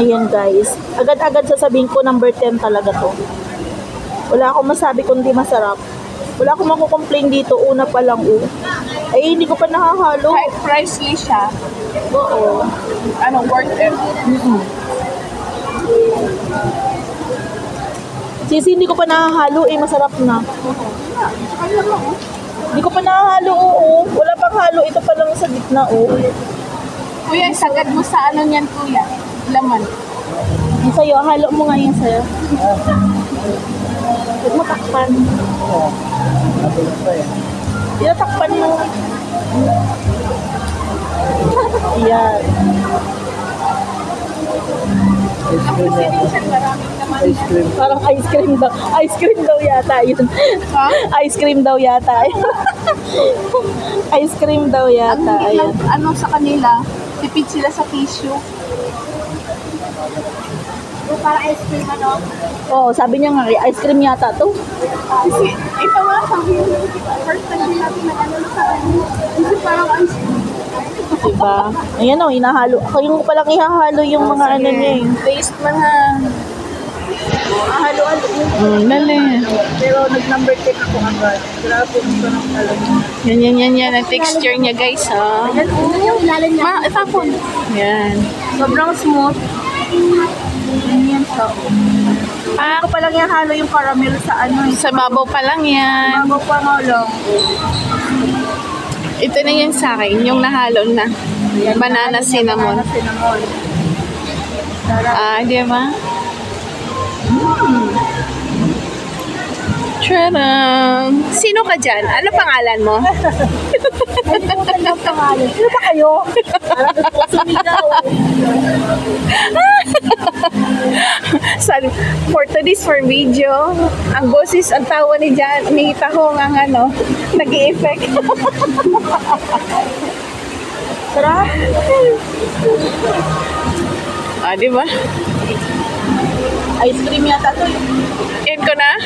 Ayan guys. Agad-agad sasabihin ko number 10 talaga to. Wala akong masabi kundi masarap. Wala akong makukomplain dito. Una pa lang Ay, hindi ko pa nakahalo. Kahit pricey siya. Oo. Ano, worth it. Sisi, hindi ko pa nakahalo masarap na. Hindi ko pa nakahalo, Wala pang halo, ito pa lang sa gitna, Kuya, isagad mo sa ano niyan, kuya. Laman. Yung sa'yo, halo mo nga yung sa'yo. Huwag mo takpan. Takpan mo. Ayan. Ice cream. Parang ice cream daw. Ice cream daw yata yun. Ha? Ice cream daw yata. Ice cream daw yata. Ayan. Ano sa kanila, tipid sila sa tissue. Para ice cream ano? Oo, sabi niya nga, ice cream yata to. Kasi ito nga, sabi niya, first time din natin na ano sa kanila. Kasi parang ice cream. Diba? Ayan hinahalo. Yung palang ihahalo yung mga ano niya Taste man ha. Halo-halo. Dali. Pero nag-number 10 ako agad. Grabe ito ng talaga. Yan. Ang texture niya, guys, ha. Yung ilalim niya. Itapon. Yan. Sobrang smooth. Yan siya. Ako palang ihahalo yung caramel sa Sa babaw pa lang yan. Bago pa nga lang. Ito na yan sa akin, yung nahalo na. Banana cinnamon. Di ba? Tcharam! Sino ka dyan? Ano pangalan mo? Ano pangalan? Sino ba kayo? Sumigaw. For today's video, ang boses, ang tawa ni Tahong ang nag-i-effect. Sarap. Di ba? Ice cream yata to. End ko na?